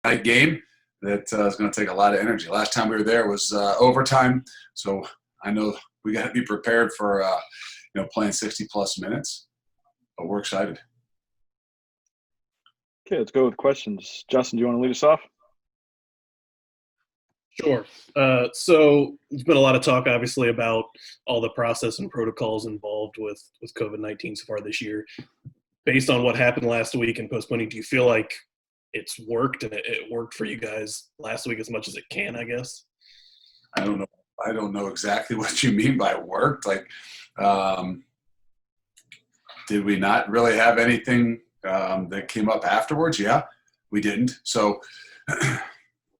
night game that is going to take a lot of energy. Last time we were there was overtime, so I know we got to be prepared for playing 60-plus minutes, but we're excited. Okay, let's go with questions. Justin, do you want to lead us off? Sure. So there's been a lot of talk, obviously, about all the process and protocols involved with COVID-19 so far this year. Based on what happened last week and postponing, do you feel like it's worked and it worked for you guys last week as much as it can, I guess? I don't know. I don't know exactly what you mean by worked. Like, did we not really have anything that came up afterwards? Yeah, we didn't. So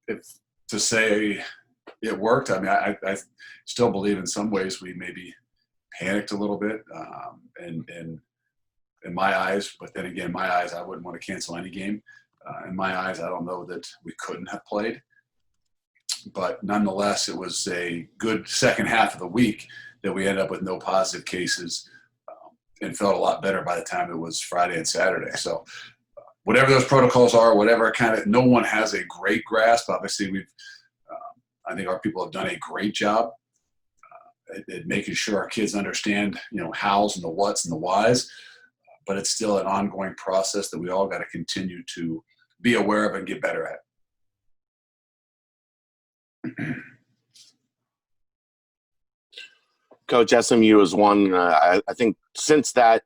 to say it worked, I mean, I still believe in some ways we maybe panicked a little bit in my eyes. But then again, my eyes, I wouldn't want to cancel any game. In my eyes, I don't know that we couldn't have played. But nonetheless, it was a good second half of the week that we ended up with no positive cases and felt a lot better by the time it was Friday and Saturday. So whatever those protocols are, whatever no one has a great grasp. Obviously, I think our people have done a great job at making sure our kids understand, hows and the whats and the whys. But it's still an ongoing process that we all got to continue to be aware of and get better at. Coach, SMU is one. I think since that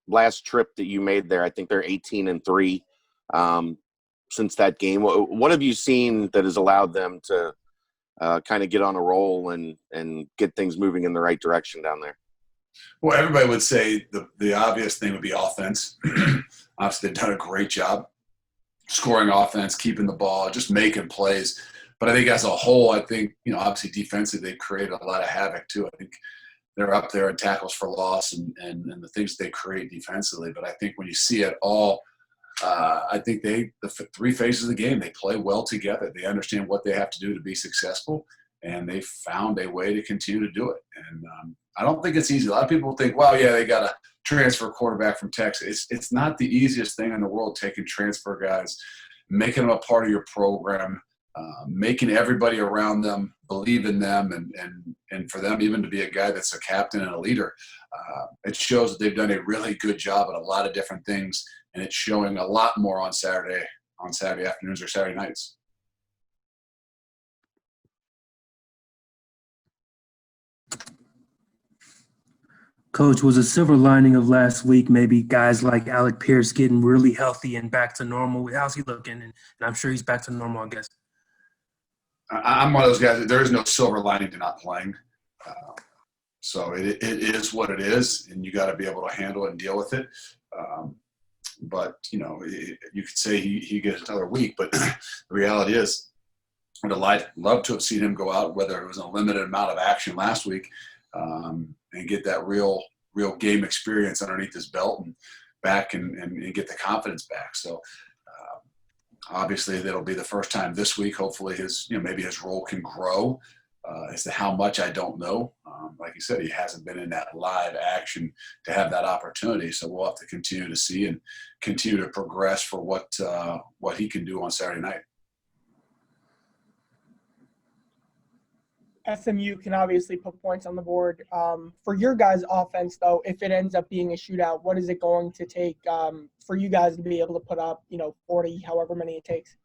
last trip that you made there, I think they're 18-3 since that game. What have you seen that has allowed them to kind of get on a roll and get things moving in the right direction down there? Well, everybody would say the obvious thing would be offense. Obviously, they've done a great job scoring offense, keeping the ball, just making plays. But I think as a whole, obviously defensively, they've created a lot of havoc too. I think they're up there in tackles for loss and the things they create defensively. But I think when you see it all, I think the three phases of the game, they play well together. They understand what they have to do to be successful, and they found a way to continue to do it. And I don't think it's easy. A lot of people think, well, yeah, they got to transfer quarterback from Texas. It's not the easiest thing in the world, taking transfer guys, making them a part of your program, making everybody around them believe in them, and for them even to be a guy that's a captain and a leader. It shows that they've done a really good job at a lot of different things, and it's showing a lot more on Saturday afternoons or Saturday nights. Coach, was a silver lining of last week maybe guys like Alec Pierce getting really healthy and back to normal? How's he looking? And I'm sure he's back to normal, I guess. I'm one of those guys that there is no silver lining to not playing. So it is what it is, and you got to be able to handle it and deal with it. But, you could say he gets another week, but the reality is I would have loved to have seen him go out, whether it was a limited amount of action last week, and get that real game experience underneath his belt and back and get the confidence back. So obviously that'll be the first time this week. Hopefully maybe his role can grow. As to how much, I don't know. Like you said, he hasn't been in that live action to have that opportunity. So we'll have to continue to see and continue to progress for what he can do on Saturday night. SMU can obviously put points on the board. For your guys' offense, though, if it ends up being a shootout, what is it going to take for you guys to be able to put up, 40, however many it takes?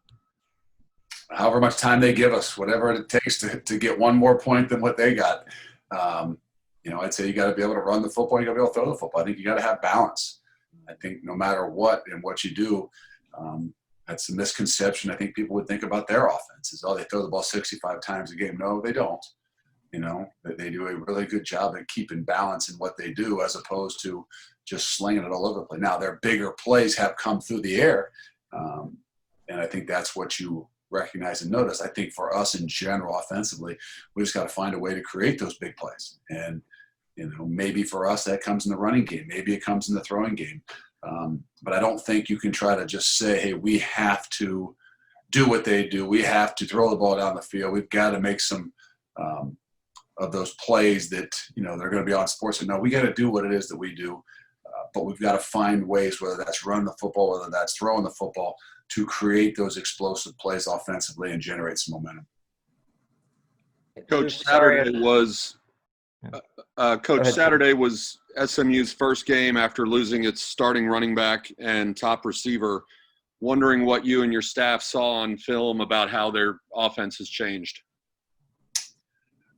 However much time they give us, whatever it takes to get one more point than what they got. I'd say you got to be able to run the football. You got to be able to throw the football. I think you got to have balance. I think no matter what and what you do, that's a misconception. I think people would think about their offenses. Oh, they throw the ball 65 times a game. No, they don't. They do a really good job at keeping balance in what they do as opposed to just slinging it all over the place. Now, their bigger plays have come through the air, and I think that's what you recognize and notice. I think for us in general, offensively, we just got to find a way to create those big plays. And, maybe for us that comes in the running game. Maybe it comes in the throwing game. But I don't think you can try to just say, hey, we have to do what they do. We have to throw the ball down the field. We've got to make some of those plays that, they're going to be on sports. And no, we got to do what it is that we do. But we've got to find ways, whether that's running the football, whether that's throwing the football, to create those explosive plays offensively and generate some momentum. Coach, Sorry. Saturday was SMU's first game after losing its starting running back and top receiver. Wondering what you and your staff saw on film about how their offense has changed.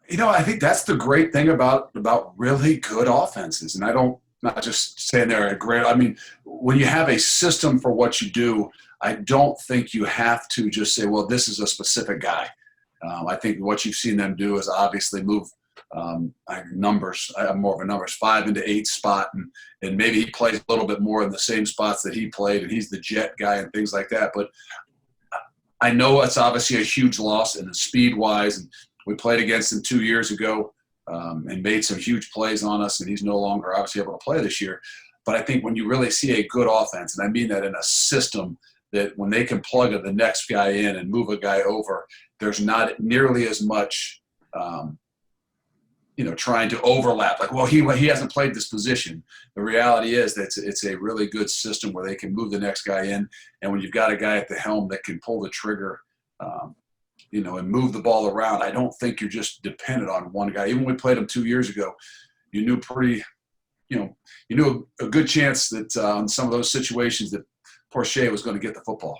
I think that's the great thing about really good offenses. And not just saying they're great. I mean, when you have a system for what you do, I don't think you have to just say, well, this is a specific guy. I think what you've seen them do is obviously move numbers. I'm more of a numbers 5 into 8 spot, and maybe he plays a little bit more in the same spots that he played, and he's the jet guy and things like that. But I know it's obviously a huge loss in the speed wise, and we played against him 2 years ago and made some huge plays on us, and he's no longer obviously able to play this year. But I think when you really see a good offense, and I mean that in a system that when they can plug the next guy in and move a guy over, there's not nearly as much trying to overlap. Like, well, he hasn't played this position. The reality is that it's a really good system where they can move the next guy in. And when you've got a guy at the helm that can pull the trigger, and move the ball around, I don't think you're just dependent on one guy. Even when we played him 2 years ago, you knew a good chance that in some of those situations that Porcher was going to get the football.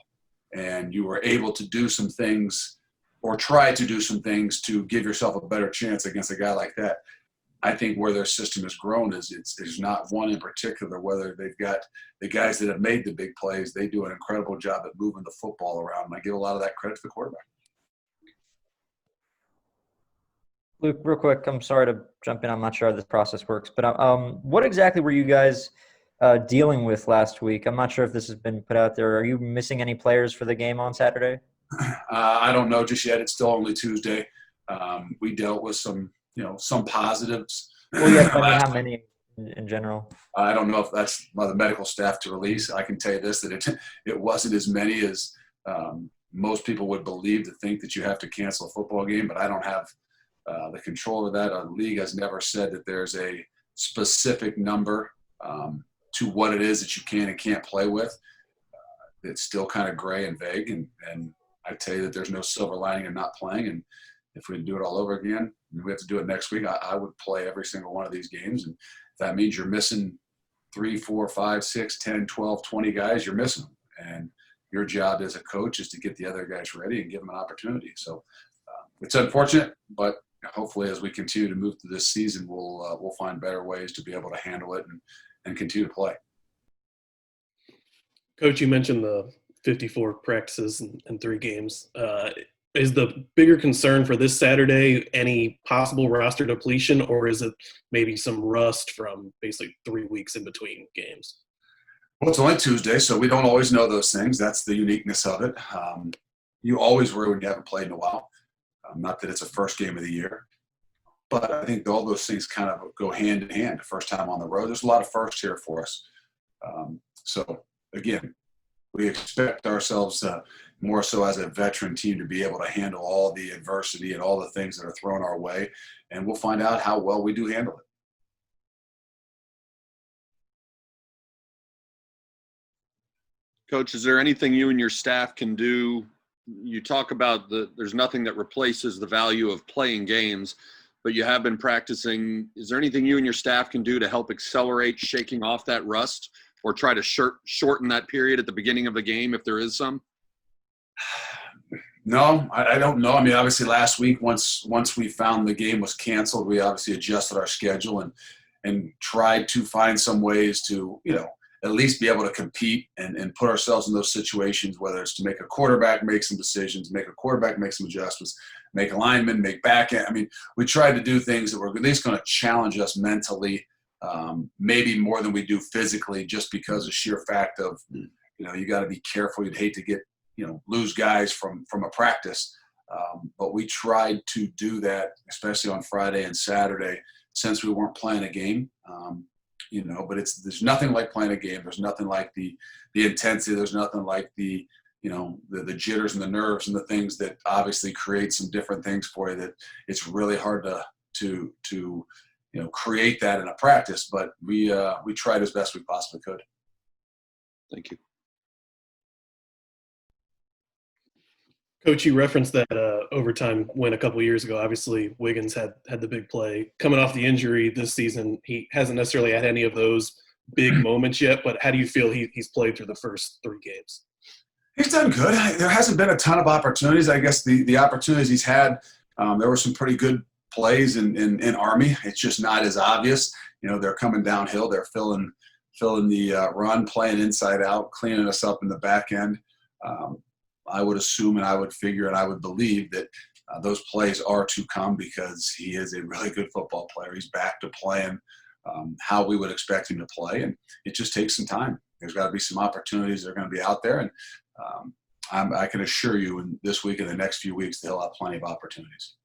And you were able to do some things or try to do some things to give yourself a better chance against a guy like that. I think where their system has grown is there's not one in particular, whether they've got the guys that have made the big plays, they do an incredible job at moving the football around. And I give a lot of that credit to the quarterback. Luke, real quick, I'm sorry to jump in. I'm not sure how this process works, but what exactly were you guys dealing with last week? I'm not sure if this has been put out there. Are you missing any players for the game on Saturday? I don't know just yet. It's still only Tuesday. We dealt with some positives. Well, yeah, I mean, how many in general? I don't know if that's by the medical staff to release. I can tell you this, that it wasn't as many as most people would believe, to think that you have to cancel a football game, but I don't have the control of that. The league has never said that there's a specific number to what it is that you can and can't play with. It's still kind of gray and vague, and I tell you that there's no silver lining in not playing. And if we do it all over again, we have to do it next week. I would play every single one of these games. And if that means you're missing 3, 4, 5, 6, 10, 12, 20 guys, you're missing them. And your job as a coach is to get the other guys ready and give them an opportunity. So it's unfortunate, but hopefully as we continue to move through this season, we'll find better ways to be able to handle it and continue to play. Coach, you mentioned the 54 practices and 3 games. Is the bigger concern for this Saturday any possible roster depletion, or is it maybe some rust from basically 3 weeks in between games? Well, it's only Tuesday, so we don't always know those things. That's the uniqueness of it. You always worry when you haven't played in a while. Not that it's a first game of the year, but I think all those things kind of go hand in hand. The first time on the road, there's a lot of firsts here for us. So, again, we expect ourselves more so as a veteran team to be able to handle all the adversity and all the things that are thrown our way, and we'll find out how well we do handle it. Coach, is there anything you and your staff can do? You talk about there's nothing that replaces the value of playing games, but you have been practicing. Is there anything you and your staff can do to help accelerate shaking off that rust, or try to shorten that period at the beginning of the game if there is some? No, I don't know. I mean, obviously last week, once we found the game was canceled, we obviously adjusted our schedule and tried to find some ways to, at least be able to compete and put ourselves in those situations, whether it's to make a quarterback make some decisions, make a quarterback make some adjustments, make a lineman, make back end. I mean, we tried to do things that were at least going to challenge us mentally, maybe more than we do physically, just because of sheer fact of, you got to be careful. You'd hate to get, lose guys from a practice. But we tried to do that, especially on Friday and Saturday, since we weren't playing a game. But there's nothing like playing a game. There's nothing like the intensity. There's nothing like the jitters and the nerves and the things that obviously create some different things for you, that it's really hard to create that in a practice. But we tried as best we possibly could. Thank you. Coach, you referenced that overtime win a couple years ago. Obviously, Wiggins had the big play. Coming off the injury this season, he hasn't necessarily had any of those big moments yet, but how do you feel he's played through the first 3 games? He's done good. There hasn't been a ton of opportunities. I guess the opportunities he's had, there were some pretty good plays in Army. It's just not as obvious. You know, they're coming downhill. They're filling the run, playing inside out, cleaning us up in the back end. I would assume and I would figure and I would believe that those plays are to come because he is a really good football player. He's back to playing how we would expect him to play, and it just takes some time. There's got to be some opportunities that are going to be out there, and I can assure you in this week and the next few weeks that he'll have plenty of opportunities.